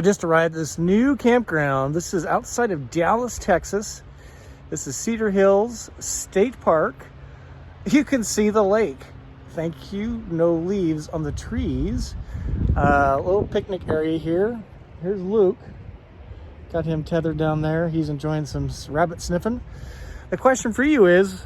I just arrived at this new campground. This is outside of Dallas, Texas. This is Cedar Hills State Park. You can see the lake. Thank you. No leaves on the trees. Little picnic area here. Here's Luke. Got him tethered down there. He's enjoying some rabbit sniffing. The question for you is,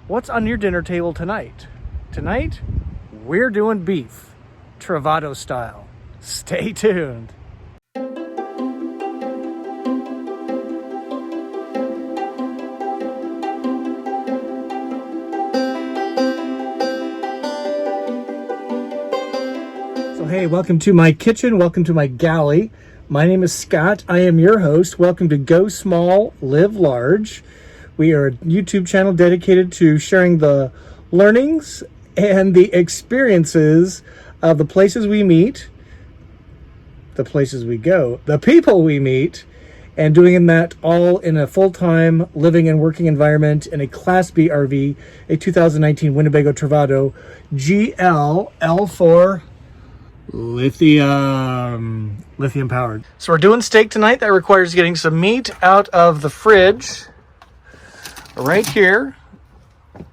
what's on your dinner table tonight? Tonight, we're doing beef, Travato style. Stay tuned. So hey, welcome to my kitchen. Welcome to my galley. My name is Scott. I am your host. Welcome to Go Small, Live Large. We are a YouTube channel dedicated to sharing the learnings and the experiences of the places we meet, the places we go, the people we meet, and doing that all in a full-time living and working environment in a Class B RV, a 2019 Winnebago Travato GL L4 lithium powered. So we're doing steak tonight. That requires getting some meat out of the fridge right here.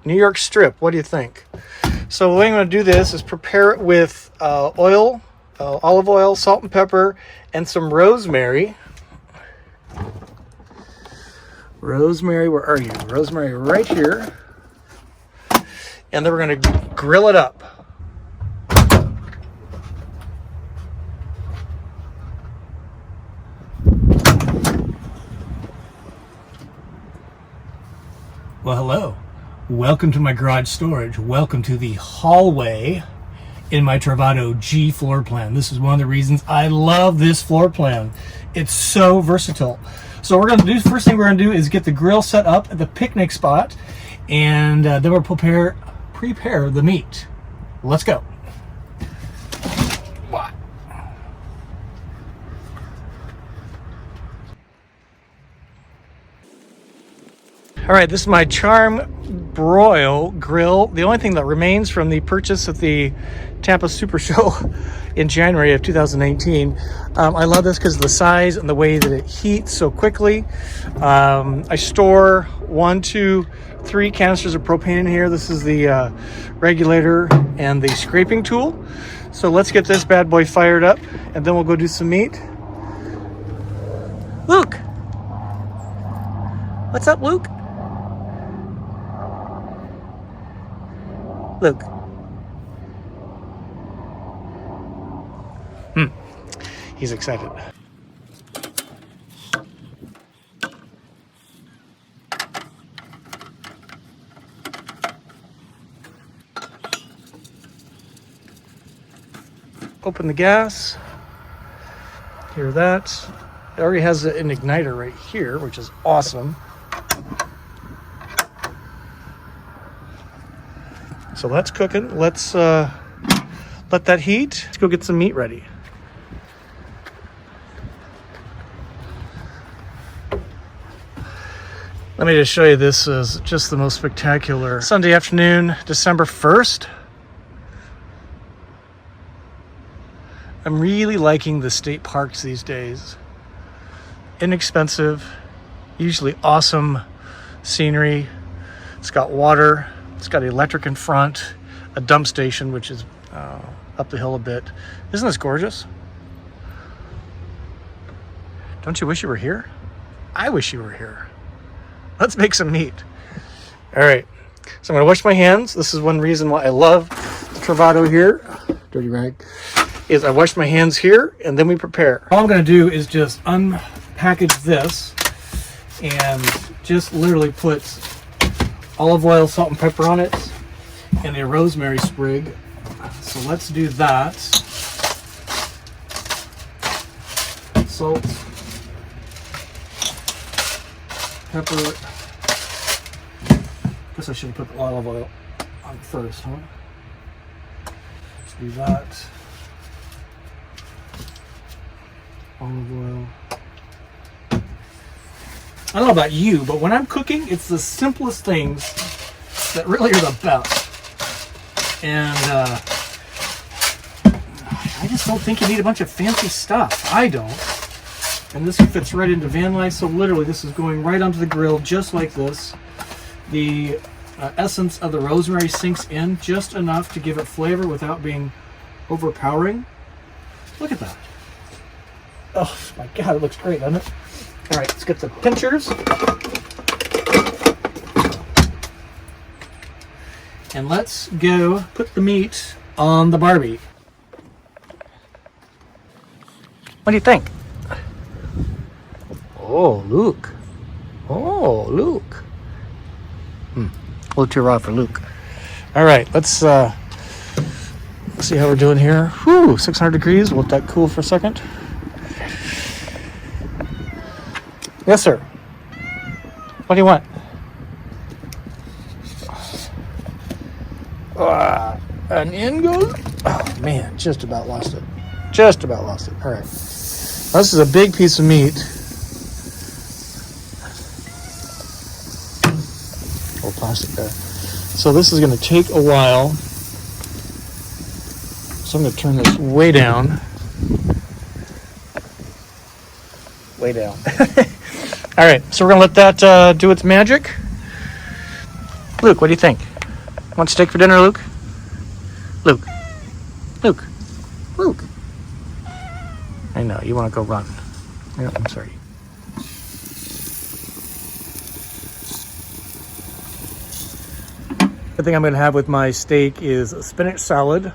New York strip. What do you think? So the way I'm going to do this is prepare it with oil, olive oil, salt and pepper, and some rosemary. Rosemary, where are you? Rosemary right here. And then we're going to grill it up. Well, hello. Welcome to my garage storage. Welcome to the hallway in my Travato G floor plan. This is one of the reasons I love this floor plan. It's so versatile. So we're going to do, first thing we're going to do is get the grill set up at the picnic spot, and then we'll prepare the meat. Let's go. All right, this is my Char-Broil grill. The only thing that remains from the purchase at the Tampa Super Show in January of 2018. I love this because of the size and the way that it heats so quickly. I store 1, 2, 3 canisters of propane in here. This is the regulator and the scraping tool. So let's get this bad boy fired up, and then we'll go do some meat. Luke! What's up, Luke? Luke. He's excited. Open the gas. Hear that? It already has an igniter right here, which is awesome. So that's cooking. Let's let that heat. Let's go get some meat ready. Let me just show you, this is just the most spectacular Sunday afternoon, December 1st. I'm really liking the state parks these days. Inexpensive, usually awesome scenery. It's got water. It's got electric in front, a dump station, which is up the hill a bit. Isn't this gorgeous? Don't you wish you were here? I wish you were here. Let's make some meat. All right, so I'm gonna wash my hands. This is one reason why I love the Travato here. Dirty rag. Is I wash my hands here, and then we prepare. All I'm gonna do is just unpackage this and just literally put olive oil, salt and pepper on it, and a rosemary sprig. So let's do that. Salt, pepper. Guess I should have put the olive oil on first, huh? Let's do that. Olive oil. I don't know about you, but when I'm cooking, it's the simplest things that really are the best. And I just just don't think you need a bunch of fancy stuff. I don't. And this fits right into van life, so literally this is going right onto the grill just like this. The essence of the rosemary sinks in just enough to give it flavor without being overpowering. Look at that. Oh my God, it looks great, doesn't it? All right, let's get the pinchers. And let's go put the meat on the Barbie. What do you think? Oh, Luke. Oh, Luke. A little too raw for Luke. All right, let's see how we're doing here. Whew, 600 degrees. We'll let that cool for a second. Yes, sir. What do you want? An in goes. Oh man, just about lost it. Just about lost it. All right. Now, this is a big piece of meat. Little plastic there. So this is going to take a while. So I'm going to turn this way down. Way down. All right. So we're going to let that do its magic. Luke, what do you think? Want steak for dinner, Luke? Luke. Luke. Luke. I know, you want to go run. Yeah, I'm sorry. The thing I'm going to have with my steak is a spinach salad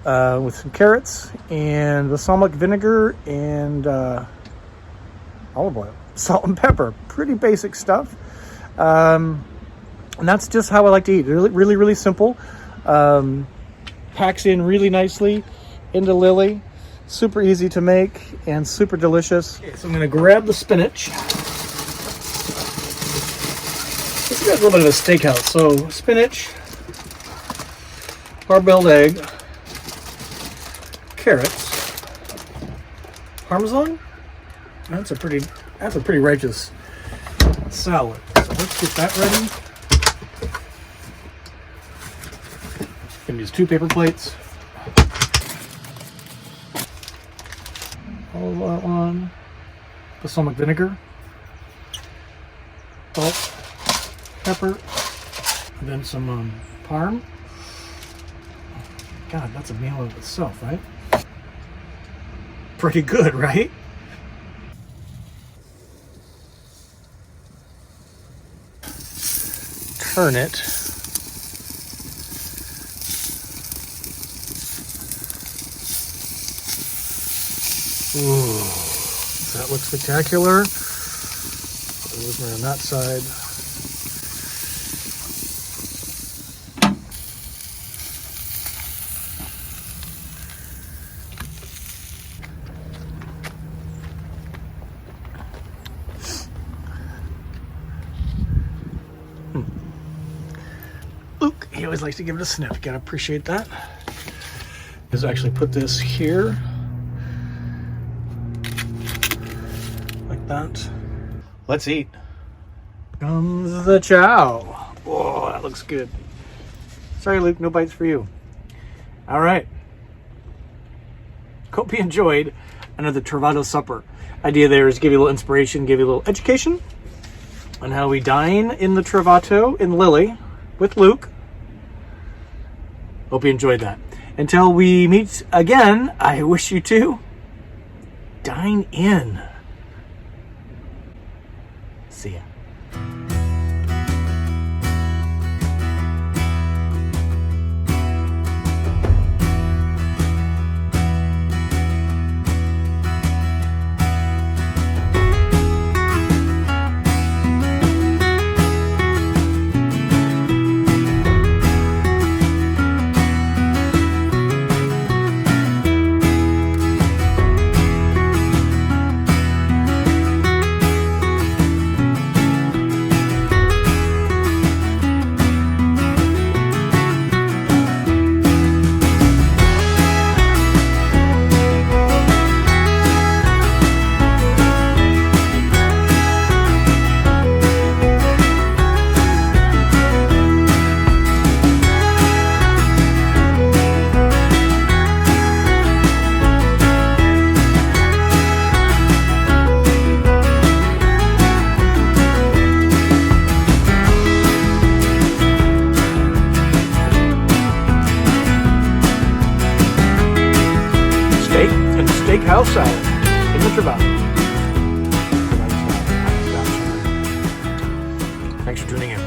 with some carrots and balsamic vinegar and olive oil, salt and pepper. Pretty basic stuff. And that's just how I like to eat. Really, really, really simple. Packs in really nicely into Lily. Super easy to make and super delicious. Okay, so I'm going to grab the spinach. This is a little bit of a steakhouse. So spinach, hard-boiled egg, carrots, Parmesan. That's a pretty righteous salad. So let's get that ready. Gonna use 2 paper plates. Olive oil on, balsamic vinegar, salt, pepper, and then some parm. God, that's a meal of itself, right? Pretty good, right? Turn it. Ooh, does that look spectacular? Rosemary on that side. Luke, he always likes to give it a sniff. Gotta appreciate that. Is actually put this here. That. Let's eat. Comes the chow. Oh, that looks good. Sorry, Luke, no bites for you. All right. Hope you enjoyed another Travato supper. Idea there is give you a little inspiration, give you a little education on how we dine in the Travato in Lily with Luke. Hope you enjoyed that. Until we meet again, I wish you to dine in. See ya. steakhouse salad in the Travato. Thanks for tuning in.